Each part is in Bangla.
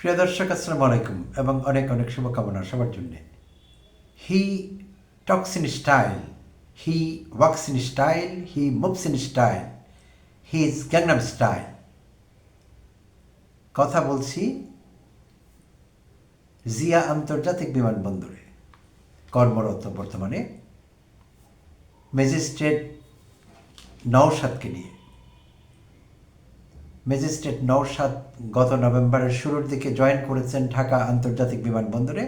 প্রিয় দর্শক, আসসালামু আলাইকুম এবং অনেক অনেক শুভকামনা সবার জন্য। He talks in style, he walks in style, he moves in style, he is Gangnam style. কথা বলছি জিয়া আন্তর্জাতিক বিমানবন্দরে কর্মরত বর্তমানে ম্যাজিস্ট্রেট নওশাদকে নিয়ে। ম্যাজিস্ট্রেট নওশাদ গত নভেম্বরের শুরুর দিকে জয়েন করেছেন ঢাকা আন্তর্জাতিক বিমানবন্দরে,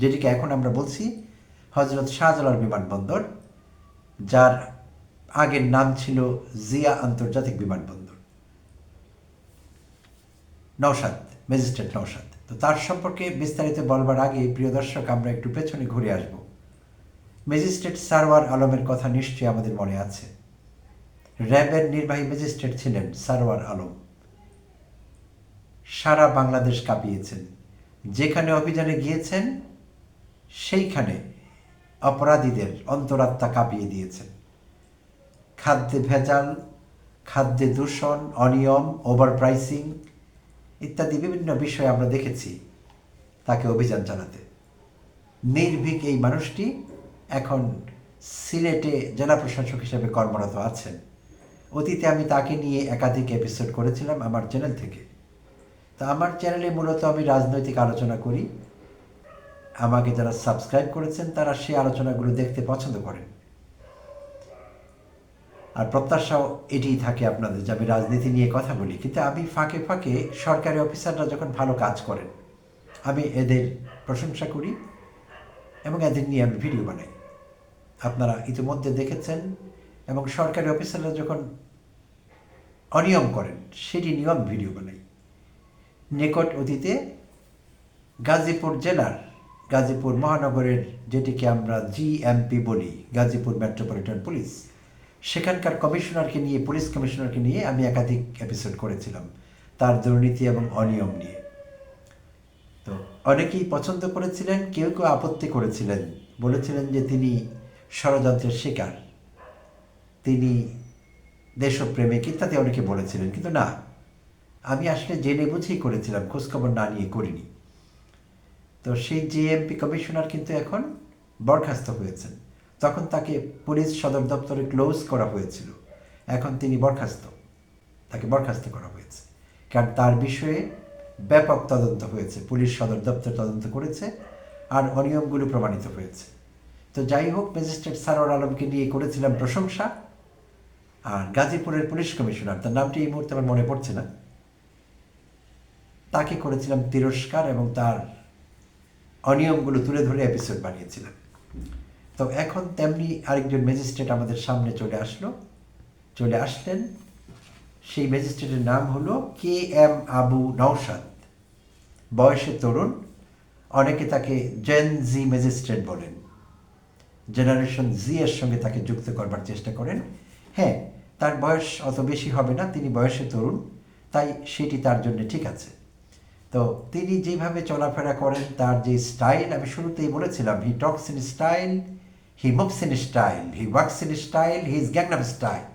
যেটিকে এখন আমরা বলছি হজরত শাহজালাল বিমানবন্দর, যার আগের নাম ছিল জিয়া আন্তর্জাতিক বিমানবন্দর। নওশাদ, ম্যাজিস্ট্রেট নওশাদ। তো তার সম্পর্কে বিস্তারিত বলবার আগে প্রিয় দর্শক, আমরা একটু পেছনে ঘুরে আসব। ম্যাজিস্ট্রেট সারওয়ার আলমের কথা নিশ্চয়ই আমাদের মনে আছে। র্যাবের নির্বাহী ম্যাজিস্ট্রেট ছিলেন সারওয়ার আলম। সারা বাংলাদেশ কাঁপিয়েছেন। যেখানে অভিযানে গিয়েছেন সেইখানে অপরাধীদের অন্তরাত্মা কাঁপিয়ে দিয়েছেন। খাদ্যে ভেজাল, খাদ্যে দূষণ, অনিয়ম, ওভার প্রাইসিং ইত্যাদি বিভিন্ন বিষয়ে আমরা দেখেছি তাকে অভিযান চালাতে। নির্ভীক এই মানুষটি এখন সিলেটে জেলা প্রশাসক হিসেবে কর্মরত আছেন। অতীতে আমি তাকে নিয়ে একাধিক এপিসোড করেছিলাম আমার চ্যানেল থেকে। তো আমার চ্যানেলে মূলত আমি রাজনৈতিক আলোচনা করি। আমাকে যারা সাবস্ক্রাইব করেছেন তারা সেই আলোচনাগুলো দেখতে পছন্দ করেন। আর প্রত্যাশাও এটিই থাকে আপনাদের যে আমি রাজনীতি নিয়ে কথা বলি, কিন্তু আমি ফাঁকে ফাঁকে সরকারি অফিসাররা যখন ভালো কাজ করেন আমি এদের প্রশংসা করি এবং এদের নিয়ে আমি ভিডিও বানাই। আপনারা ইতিমধ্যে দেখেছেন। এবং সরকারি অফিসাররা যখন অনিয়ম করেন সেটি নিয়ম ভিডিও বানাই। নিকট অতীতে গাজীপুর জেলার, গাজীপুর মহানগরের, যেটিকে আমরা জিএমপি বলি, গাজীপুর মেট্রোপলিটন পুলিশ, সেখানকার কমিশনারকে নিয়ে, পুলিশ কমিশনারকে নিয়ে আমি একাধিক এপিসোড করেছিলাম তার দুর্নীতি এবং অনিয়ম নিয়ে। তো অনেকেই পছন্দ করেছিলেন, কেউ কেউ আপত্তি করেছিলেন, বলেছিলেন যে তিনি ষড়যন্ত্রের শিকার, তিনি দেশপ্রেমিক ইত্যাদি অনেকে বলেছিলেন। কিন্তু না, আমি আসলে জেনে বুঝেই করেছিলাম, খোঁজখবর না নিয়ে করিনি। তো সেই জিএমপি কমিশনার কিন্তু এখন বরখাস্ত হয়েছেন। তখন তাকে পুলিশ সদর দপ্তরে ক্লোজ করা হয়েছিল, এখন তিনি বরখাস্ত, তাকে বরখাস্ত করা হয়েছে। কারণ তার বিষয়ে ব্যাপক তদন্ত হয়েছে, পুলিশ সদর দপ্তর তদন্ত করেছে আর অনিয়মগুলো প্রমাণিত হয়েছে। তো যাই হোক, ম্যাজিস্ট্রেট সারওয়ার আলমকে নিয়ে করেছিলাম প্রশংসা। আর গাজীপুরের পুলিশ কমিশনার, তার নামটি এই মুহূর্তে আমার মনে পড়ছে না, তাকে করেছিলাম তিরস্কার এবং তার অনিয়মগুলো তুলে ধরে এপিসোড বানিয়েছিলাম। তো এখন তেমনি আরেকজন ম্যাজিস্ট্রেট আমাদের সামনে চলে আসলেন। সেই ম্যাজিস্ট্রেটের নাম হলো কে এম আবু নওশাদ। বয়সে তরুণ, অনেকে তাকে জেন জি ম্যাজিস্ট্রেট বলেন, জেনারেশন জি এর সঙ্গে তাকে যুক্ত করবার চেষ্টা করেন। হ্যাঁ, তার বয়স অত বেশি হবে না, তিনি বয়সে তরুণ, তাই সেটি তার জন্য ঠিক আছে। তো তিনি যেভাবে চলাফেরা করেন, তার যে স্টাইল, আমি শুরুতেই বলেছিলাম, he talks in style, he moves in style, he walks in style, he is Gangnam style.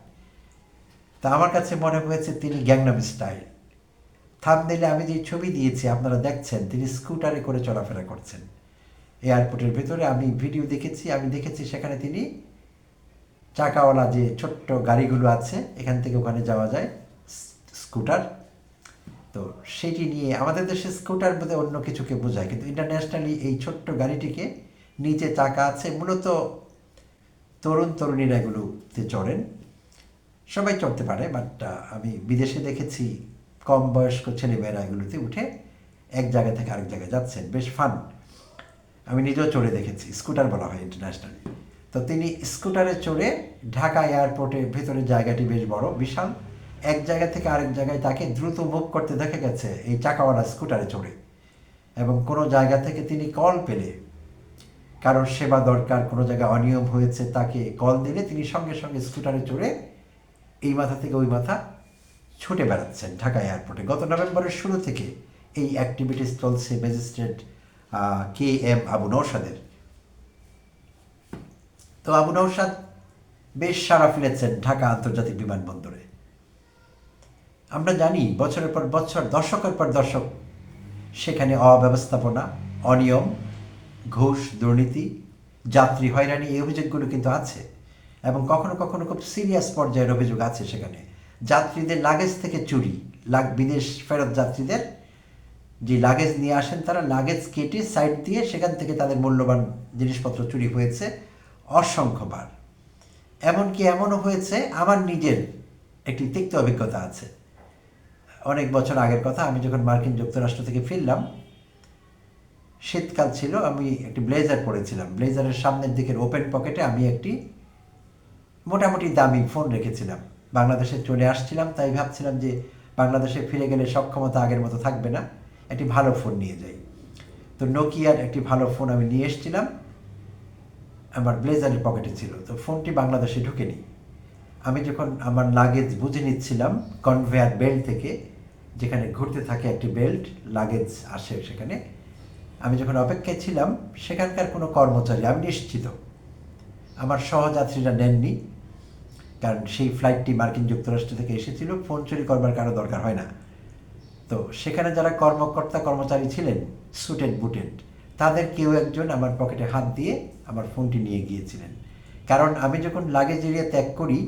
তা আমার কাছে মনে হয়েছে তিনি গ্যাংনাম স্টাইল। থাম্বনেইলে আমি যে ছবি দিয়েছি আপনারা দেখছেন, তিনি স্কুটারে করে চলাফেরা করছেন এয়ারপোর্টের ভেতরে। আমি ভিডিও দেখেছি, আমি দেখেছি সেখানে তিনি চাকাওয়ালা যে ছোট্ট গাড়িগুলো আছে, এখান থেকে ওখানে যাওয়া যায়, স্কুটার। তো সেটি নিয়ে, আমাদের দেশে স্কুটার বোধহয় অন্য কিছুকে বোঝায়, কিন্তু ইন্টারন্যাশনালি এই ছোট্ট গাড়িটিকে, নিচে চাকা আছে, মূলত তরুণ তরুণীরা এগুলোতে চড়েন, সবাই চড়তে পারে, বাট আমি বিদেশে দেখেছি কম বয়স্ক ছেলেমেয়েরা এগুলোতে উঠে এক জায়গা থেকে আরেক জায়গায় যাচ্ছেন, বেশ ফান। আমি নিজেও চড়ে দেখেছি, স্কুটার বলা হয় ইন্টারন্যাশনালি। তো তিনি স্কুটারে চড়ে ঢাকা এয়ারপোর্টের ভেতরে, জায়গাটি বেশ বড়, বিশাল, এক জায়গা থেকে আরেক জায়গায় তাকে দ্রুত মুভ করতে দেখা গেছে এই চাকাওয়ালা স্কুটারে চড়ে। এবং কোনো জায়গা থেকে তিনি কল পেলে, কারোর সেবা দরকার, কোনো জায়গায় অনিয়ম হয়েছে, তাকে কল দিলে তিনি সঙ্গে সঙ্গে স্কুটারে চড়ে এই মাথা থেকে ওই মাথা ছুটে বেড়াচ্ছেন ঢাকা এয়ারপোর্টে। গত নভেম্বরের শুরু থেকে এই অ্যাক্টিভিটিস চলছে ম্যাজিস্ট্রেট কে এম আবু নওশাদের। তো আবু নওশাদ বেশ সাড়া ফেলেছেন ঢাকা আন্তর্জাতিক বিমানবন্দরে। আমরা জানি বছরের পর বছর, দশকের পর দশক সেখানে অব্যবস্থাপনা, অনিয়ম, ঘুষ, দুর্নীতি, যাত্রী হয়রানি, এই অভিযোগগুলো কিন্তু আছে। এবং কখনো কখনো খুব সিরিয়াস পর্যায়ের অভিযোগ আছে সেখানে। যাত্রীদের লাগেজ থেকে চুরি, বিদেশ ফেরত যাত্রীদের যে লাগেজ নিয়ে আসেন তারা লাগেজ কেটে সাইড দিয়ে সেখান থেকে তাদের মূল্যবান জিনিসপত্র চুরি হয়েছে অসংখ্যবার। এমনকি এমনও হয়েছে, আমার নিজের একটি তিক্ত অভিজ্ঞতা আছে। অনেক বছর আগের কথা, আমি যখন মার্কিন যুক্তরাষ্ট্র থেকে ফিরলাম, শীতকাল ছিল, আমি একটি ব্লেজার পরেছিলাম। ব্লেজারের সামনের দিকের ওপেন পকেটে আমি একটি মোটামুটি দামি ফোন রেখেছিলাম। বাংলাদেশে চলে আসছিলাম, তাই ভাবছিলাম যে বাংলাদেশে ফিরে গেলে সক্ষমতা আগের মতো থাকবে না, একটি ভালো ফোন নিয়ে যাই। তো নোকিয়ার একটি ভালো ফোন আমি নিয়ে এসেছিলাম, আমার ব্লেজারের পকেটে ছিল। তো ফোনটি বাংলাদেশে ঢুকেনি। আমি যখন আমার লাগেজ বুঝে নিচ্ছিলাম কনভেয়ার বেল্ট থেকে, যেখানে ঘুরতে থাকে একটি বেল্ট, লাগেজ আসে সেখানে, আমি যখন অপেক্ষায় ছিলাম, সেখানকার কোনো কর্মচারী, আমি নিশ্চিত আমার সহযাত্রীরা নেননি, কারণ সেই ফ্লাইটটি মার্কিন যুক্তরাষ্ট্র থেকে এসেছিল, ফোন চুরি করবার কারো দরকার হয় না। তো সেখানে যারা কর্মচারী ছিলেন, সুটেড বুটেড, তাদের কেউ একজন আমার পকেটে হাত দিয়ে আমার ফোনটি নিয়ে গিয়েছিলেন। কারণ আমি যখন লাগেজ এরিয়া ত্যাগ করি,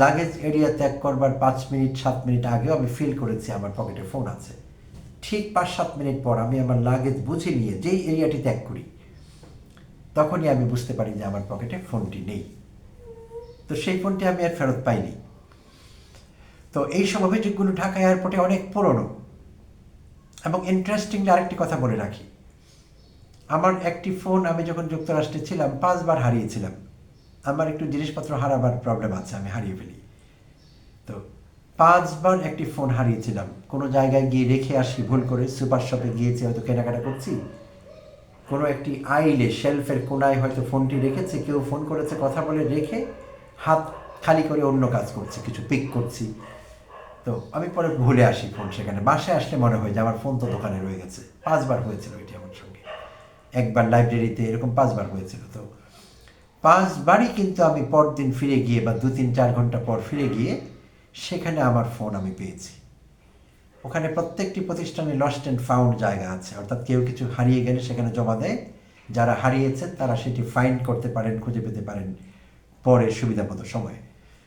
লাগেজ এরিয়া ত্যাগ করবার 5 মিনিট 7 মিনিট আগেও আমি ফিল করেছি আমার পকেটে ফোন আছে। ঠিক 5-7 মিনিট পর আমি আমার লাগেজ বুঝে নিয়ে যেই এরিয়াটি ত্যাগ করি, তখনই আমি বুঝতে পারি যে আমার পকেটে ফোনটি নেই। তো সেই ফোনটি আমি আর ফেরত পাইনি। তো এই সব অভিযোগগুলো ঢাকা এয়ারপোর্টে অনেক পুরনো। এবং ইন্টারেস্টিংলি আরেকটি কথা বলে রাখি, আমার একটি ফোন আমি যখন যুক্তরাষ্ট্রে ছিলাম 5 বার হারিয়েছিলাম। আমার একটু জিনিসপত্র হারাবার প্রবলেম আছে, আমি হারিয়ে ফেলি। তো 5 বার একটি ফোন হারিয়েছিলাম। কোনো জায়গায় গিয়ে রেখে আসি ভুল করে, সুপার শপে গিয়েছি, হয়তো কেনাকাটা করছি, কোনো একটি আইলে শেলফের কোনায় হয়তো ফোনটি রেখেছে, কেউ ফোন করেছে, কথা বলে রেখে হাত খালি করে অন্য কাজ করছি, কিছু পিক করছি। তো আমি পরে ভুলে আসি ফোন সেখানে। বাসায় আসলে মনে হয় যে আমার ফোন তো দোকানে রয়ে গেছে। 5 বার হয়েছিল এটি আমার সঙ্গে। একবার লাইব্রেরিতে, এরকম 5 বার হয়েছিল। তো 5 বারই কিন্তু আমি পরদিন ফিরে গিয়ে বা 2-3-4 ঘন্টা পর ফিরে গিয়ে সেখানে আমার ফোন আমি পেয়েছি। ওখানে প্রত্যেকটি প্রতিষ্ঠানে লস্ট অ্যান্ড ফাউন্ড জায়গা আছে, অর্থাৎ কেউ কিছু হারিয়ে গেলে সেখানে জমা দেয়, যারা হারিয়েছে তারা সেটি ফাইন্ড করতে পারেন, খুঁজে পেতে পারেন পরে সুবিধামতো সময়ে।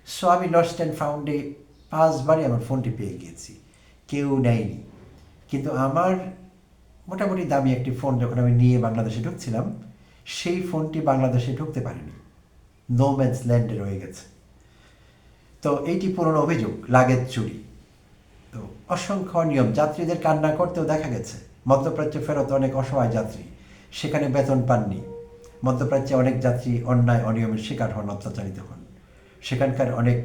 সো আমি লস্ট অ্যান্ড ফাউন্ডে 5 বারই আমার ফোনটি পেয়ে গিয়েছি, কেউ নেয়নি। কিন্তু আমার মোটামুটি দামি একটি ফোন যখন আমি নিয়ে বাংলাদেশে ঢুকছিলাম, সেই ফোনটি বাংলাদেশে ঢুকতে পারেনি, নো ম্যানস ল্যান্ডে রয়ে গেছে। তো এইটি পুরনো অভিযোগ, লাগেজ চুরি। তো অসংখ্য অনিয়ম, যাত্রীদের কান্না করতেও দেখা গেছে। মধ্যপ্রাচ্যে ফেরত অনেক অসহায় যাত্রী, সেখানে বেতন পাননি। মধ্যপ্রাচ্যে অনেক যাত্রী অন্যায় অনিয়মের শিকার হন, অত্যাচারিত হন। সেখানকার অনেক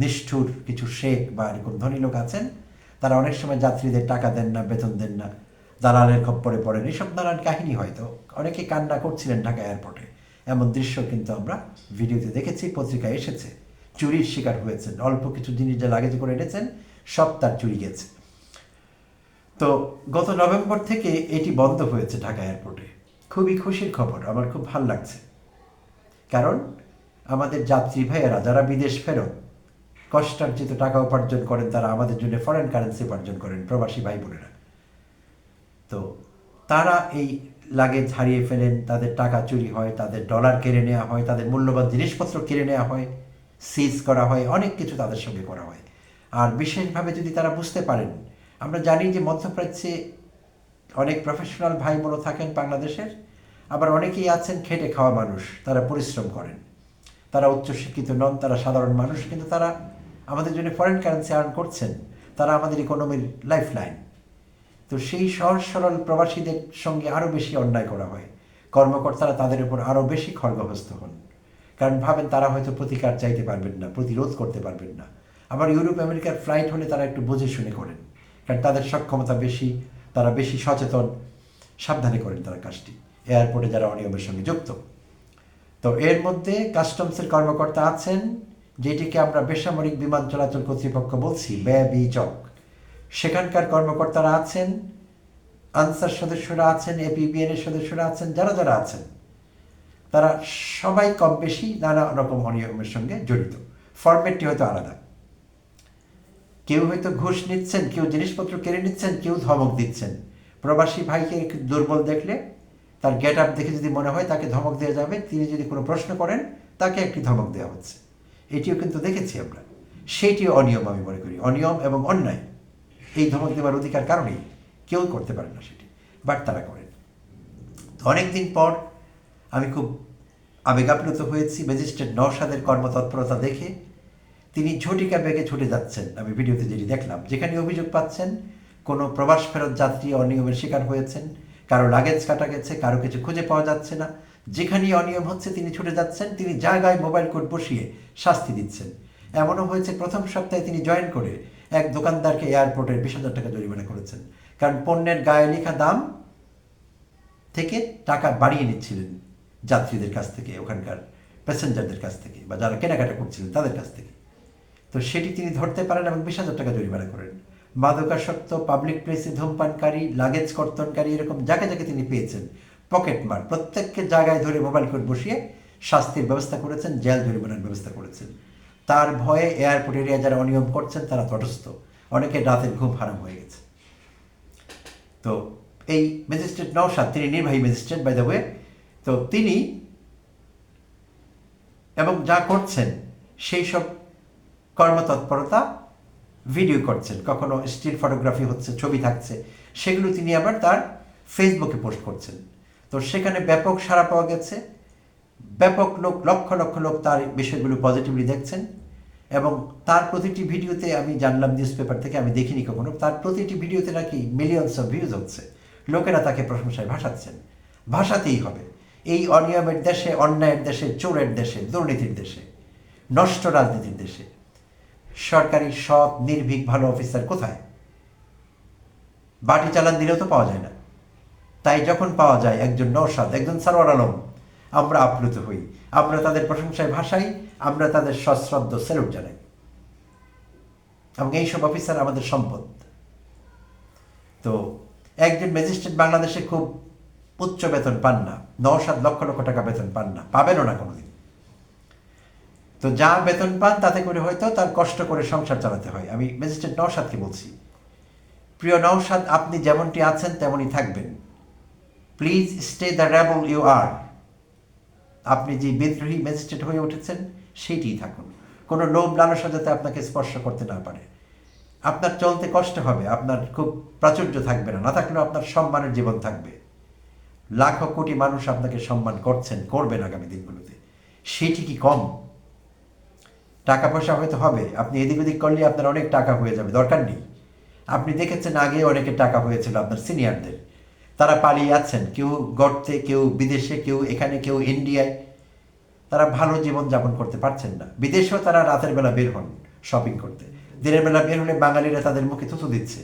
নিষ্ঠুর কিছু শেখ বা এরকম ধনী লোক আছেন, তারা অনেক সময় যাত্রীদের টাকা দেন না, বেতন দেন না, দালালের খপ্পরে পড়েন, এসব নানান কাহিনী। হয়তো অনেকে কান্না করছিলেন ঢাকা এয়ারপোর্টে, এমন দৃশ্য কিন্তু আমরা ভিডিওতে দেখেছি, পত্রিকায় এসেছে। চুরির শিকার হয়েছেন, অল্প কিছু জিনিস যা লাগেজ করে এনেছেন সব তার চুরি গেছে। তো গত নভেম্বর থেকে এটি বন্ধ হয়েছে ঢাকা এয়ারপোর্টে। খুবই খুশির খবর, আমার খুব ভালো লাগছে। কারণ আমাদের যাত্রী ভাইয়েরা যারা বিদেশ ফেরত কষ্টার্জিত টাকা উপার্জন করেন, তারা আমাদের জন্য ফরেন কারেন্সি উপার্জন করেন, প্রবাসী ভাই বোনেরা। তো তারা এই লাগেজ হারিয়ে ফেলেন, তাদের টাকা চুরি হয়, তাদের ডলার কেড়ে নেওয়া হয়, তাদের মূল্যবান জিনিসপত্র কেড়ে নেওয়া হয়, সিজ করা হয়, অনেক কিছু তাদের সঙ্গে করা হয়। আর বিশেষভাবে যদি তারা বুঝতে পারেন, আমরা জানি যে মধ্যপ্রাচ্যে অনেক প্রফেশনাল ভাই বোনও থাকেন বাংলাদেশের, আবার অনেকেই আছেন খেটে খাওয়া মানুষ, তারা পরিশ্রম করেন, তারা উচ্চশিক্ষিত নন, তারা সাধারণ মানুষ, কিন্তু তারা আমাদের জন্য ফরেন কারেন্সি আর্ন করছেন, তারা আমাদের ইকোনমির লাইফ লাইন। তো সেই সহজ সরল প্রবাসীদের সঙ্গে আরও বেশি অন্যায় করা হয়, কর্মকর্তারা তাদের উপর আরও বেশি খড়গহস্ত হন। কারণ ভাবেন তারা হয়তো প্রতিকার চাইতে পারবেন না, প্রতিরোধ করতে পারবেন না। আবার ইউরোপ আমেরিকার ফ্লাইট হলে তারা একটু বুঝে শুনে করেন, কারণ তাদের সক্ষমতা বেশি, তারা বেশি সচেতন, সাবধানে করেন তারা কাজটি, এয়ারপোর্টে যারা অনিয়মের সঙ্গে যুক্ত। তো এর মধ্যে কাস্টমসের কর্মকর্তা আছেন, যেটিকে আমরা বেসামরিক বিমান চলাচল কর্তৃপক্ষ বলছি, BABIJOC। সেখানকার কর্মকর্তারা আছেন, আনসার সদস্যরা আছেন, APBN এর সদস্যরা আছেন, যারা যারা আছেন তারা সবাই কম বেশি নানা রকম অনিয়মের সঙ্গে জড়িত। ফরম্যাটটি হয়তো আলাদা, কেউ হয়তো ঘুষ নিচ্ছেন, কেউ জিনিসপত্র কেড়ে নিচ্ছেন, কেউ ধমক দিচ্ছেন। প্রবাসী ভাইকে একটু দুর্বল দেখলে, তার গেট আপ দেখে যদি মনে হয় তাকে ধমক দেওয়া যাবে, তিনি যদি কোনো প্রশ্ন করেন তাকে একটি ধমক দেওয়া হচ্ছে, এটিও কিন্তু দেখেছি আমরা। সেইটিও অনিয়ম আমি মনে করি, অনিয়ম এবং অন্যায়। এই ধমক দেওয়ার অধিকার কারণেই কেউ করতে পারে না সেটি, বাট তারা করেন। তো অনেকদিন পর আমি খুব আবেগাপ্লুত হয়েছি ম্যাজিস্ট্রেট নওশাদের কর্মতৎপরতা দেখে। তিনি ঝটিকা বেগে ছুটে যাচ্ছেন, আমি ভিডিওতে যেটি দেখলাম, যেখানে অভিযোগ পাচ্ছেন কোনো প্রবাস ফেরত যাত্রী অনিয়মের শিকার হয়েছেন, কারো লাগেজ কাটা গেছে, কারো কিছু খুঁজে পাওয়া যাচ্ছে না, যেখানেই অনিয়ম হচ্ছে তিনি ছুটে যাচ্ছেন, তিনি জায়গায় মোবাইল কোড বসিয়ে শাস্তি দিচ্ছেন। এমনও হয়েছে প্রথম সপ্তাহে তিনি জয়েন করে এক দোকানদারকে এয়ারপোর্টের 20,000 টাকা জরিমানা করেছেন, কারণ পণ্যের গায়ে লেখা দাম থেকে টাকা বাড়িয়ে নিচ্ছিলেন যাত্রীদের কাছ থেকে, ওখানকার প্যাসেঞ্জারদের কাছ থেকে, বা যারা কেনাকাটা করছিলেন তাদের কাছ থেকে। তো সেটি তিনি ধরতে পারেন এবং 20,000 টাকা জরিমানা করেন। মাদকাসক্ত, পাবলিক প্লেসে ধূমপানকারী, লাগেজ কর্তনকারী, এরকম যাকে যাকে তিনি পেয়েছেন পকেটমার, প্রত্যেককে জায়গায় ধরে মোবাইল কোড বসিয়ে শাস্তির ব্যবস্থা করেছেন, জেল জরিমানার ব্যবস্থা করেছেন। তার ভয়ে এয়ারপোর্ট এরিয়া যারা অনিয়ম করছেন তারা তটস্থ, অনেকে রাতের ঘুম হারাম হয়ে গেছে। তো এই ম্যাজিস্ট্রেট নওশাদ, তিনি নির্বাহী ম্যাজিস্ট্রেট বাই দ্য ওয়ে, তো তিনি এবং যা করছেন সেই সব কর্মতৎপরতা ভিডিও করছেন, কখনো স্টিল ফটোগ্রাফি হচ্ছে, ছবি থাকছে, সেগুলো তিনি আবার তার ফেসবুকে পোস্ট করছেন। তো সেখানে ব্যাপক সাড়া পাওয়া গেছে, ব্যাপক লোক, লক্ষ লক্ষ লোক তার বিষয়গুলো পজিটিভলি দেখছেন। এবং তার প্রতিটি ভিডিওতে, আমি জানলাম নিউজ পেপার থেকে, আমি দেখিনি কখনো, তার প্রতিটি ভিডিওতে নাকি মিলিয়নস অফ ভিউজ হচ্ছে, লোকেরা তাকে প্রশংসায় ভাসাচ্ছেন। ভাসাতেই হবে, এই অনিয়মের দেশে, অন্যায়ের দেশে, চোরের দেশে, দুর্নীতির দেশে, নষ্ট রাজনীতির দেশে সরকারি সৎ নির্ভীক ভালো অফিসার কোথায়? বাটি চালান দিলেও তো পাওয়া যায় না। তাই যখন পাওয়া যায় একজন নওশাদ, একজন সারোয়ার আলম, আমরা আপ্লুত হই, আমরা তাদের প্রশংসায় ভাসাই, আমরা তাদের সশ্রদ্ধ স্যালুট জানাই। এবং এইসব অফিসার আমাদের সম্পদ। তো একজন ম্যাজিস্ট্রেট বাংলাদেশে খুব উচ্চ বেতন পান না, নওশাদ লক্ষ লক্ষ টাকা বেতন পান না, পাবেনও না কোনোদিন। তো যা বেতন পান তাতে করে হয়তো তার কষ্ট করে সংসার চালাতে হয়। আমি ম্যাজিস্ট্রেট নওশাদকে বলছি, প্রিয় নওশাদ, আপনি যেমনটি আছেন তেমনই থাকবেন। Please stay the rebel you are. আপনি যে বিদ্রোহী ম্যাজিস্ট্রেট হয়ে উঠেছেন সেইটিই থাকুন। কোনো লোভ লালসা যাতে আপনাকে স্পর্শ করতে না পারে। আপনার চলতে কষ্ট হবে, আপনার খুব প্রাচুর্য থাকবে না, না থাকলেও আপনার সম্মানের জীবন থাকবে। লাখো কোটি মানুষ আপনাকে সম্মান করছেন, করবেন আগামী দিনগুলোতে। সেটি কি কম? টাকা পয়সা হয়তো হবে, আপনি এদিক ওদিক করলে আপনার অনেক টাকা হয়ে যাবে, দরকার নেই। আপনি দেখেছেন আগে অনেকের টাকা হয়েছিল আপনার সিনিয়রদের, তারা পালিয়ে আছেন, কেউ গর্তে, কেউ বিদেশে, কেউ এখানে, কেউ ইন্ডিয়ায়। তারা ভালো জীবন যাপন করতে পারছেন না। বিদেশেও তারা রাতের বেলা বের হন শপিং করতে, দিনের বেলা বের হলে বাঙালিরা তাদের মুখে থুতু দিচ্ছে।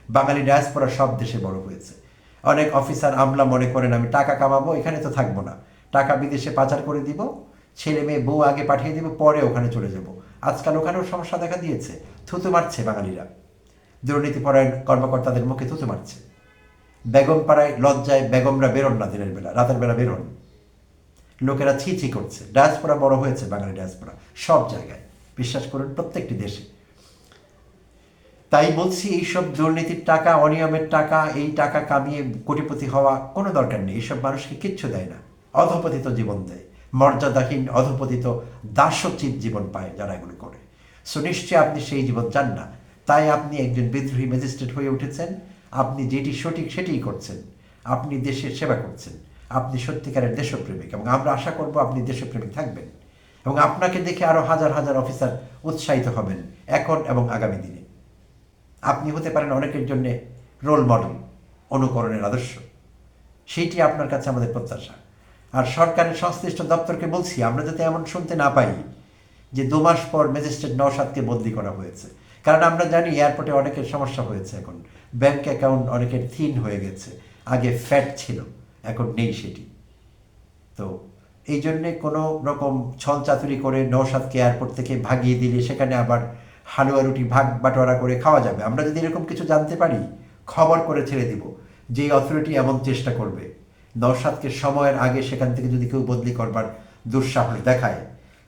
বাঙালি ডায়াসপোরা সব দেশে বড় হয়েছে। অনেক অফিসার আমলা মনে করেন আমি টাকা কামাবো, এখানে তো থাকবো না, টাকা বিদেশে পাচার করে দিব, ছেলে মেয়ে বউ আগে পাঠিয়ে দিব, পরে ওখানে চলে যাব। আজকাল ওখানেও সমস্যা দেখা দিয়েছে, থুতু মারছে বাঙালিরা, দুর্নীতিপরায়ণ কর্মকর্তাদের মুখে থুতু মারছে। বেগম পাড়ায় লজ্জায় বেগমরা বেরোন না দিনের বেলা, রাতের বেলা বেরোন, লোকেরা ছি ছি করছে। ডায়াসপোরা বড় হয়েছে, বাঙালি ডায়াসপোরা সব জায়গায়, বিশ্বাস করুন, প্রত্যেকটি দেশে। তাই বলছি, এইসব দুর্নীতির টাকা, অনিয়মের টাকা, এই টাকা কামিয়ে কোটিপতি হওয়া কোনো দরকার নেই। এইসব মানুষকে কিচ্ছু দেয় না, অধপতিত জীবন দেয়, মর্যাদাহীন অধপতিত দাসোচিত জীবন পায় যারা এগুলো করে। সো নিশ্চয়ই আপনি সেই জীবন চান না। তাই আপনি একজন বিদ্রোহী ম্যাজিস্ট্রেট হয়ে উঠেছেন। আপনি যেটি সঠিক সেটিই করছেন, আপনি দেশের সেবা করছেন, আপনি সত্যিকারের দেশপ্রেমিক, এবং আমরা আশা করব আপনি দেশপ্রেমিক থাকবেন, এবং আপনাকে দেখে আরও হাজার হাজার অফিসার উৎসাহিত হবেন এখন এবং আগামী দিনে। আপনি হতে পারেন অনেকের জন্য রোল মডেল, অনুকরণের আদর্শ। সেইটি আপনার কাছে আমাদের প্রত্যাশা। আর সরকারের সংশ্লিষ্ট দপ্তরকে বলছি, আমরা যাতে এমন শুনতে না পাই যে 2 মাস পর ম্যাজিস্ট্রেট নওশাদকে বদলি করা হয়েছে। কারণ আমরা জানি এয়ারপোর্টে অনেকের সমস্যা হয়েছে, এখন ব্যাংক অ্যাকাউন্ট অনেকের থিন হয়ে গেছে, আগে ফ্যাট ছিল, এখন নেই সেটি। তো এই জন্যে কোনো রকম ছল চাতুরি করে নওশাদকে এয়ারপোর্ট থেকে ভাগিয়ে দিলে সেখানে আবার হালুয়া রুটি ভাগ বাটোয়ারা করে খাওয়া যাবে। আমরা যদি এরকম কিছু জানতে পারি, খবর করে ছেড়ে দিব যে অথরিটি এমন চেষ্টা করবে। নওশাদকে সময়ের আগে সেখান থেকে যদি কেউ বদলি করবার দুঃসাহস দেখায়,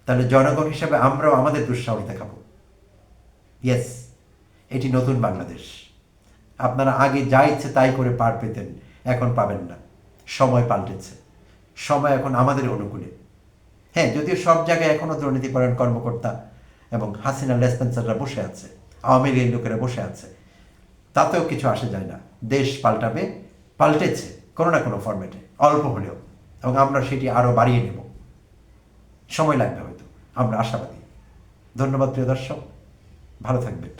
তাহলে জনগণ হিসেবে আমরাও আমাদের দুঃসাহস দেখাবো। ইয়েস, এটি নতুন বাংলাদেশ। আপনারা আগে যা ইচ্ছে তাই করে পার পেতেন, এখন পাবেন না। সময় পাল্টেছে, সময় এখন আমাদের অনুকূলে। হ্যাঁ, যদিও সব জায়গায় এখনও দুর্নীতিপরায়ণ কর্মকর্তা এবং হাসিনা লেসপেন্সাররা বসে আছে, আওয়ামী লীগের লোকেরা বসে আছে, তাতেও কিছু আসে যায় না। দেশ পাল্টাবে, পাল্টেছে কোনো না কোনো ফরম্যাটে, অল্প হলেও, এবং আমরা সেটি আরও বাড়িয়ে নেব। সময় লাগবে হয়তো, আমরা আশাবাদী। ধন্যবাদ প্রিয় দর্শক, ভালো থাকবেন।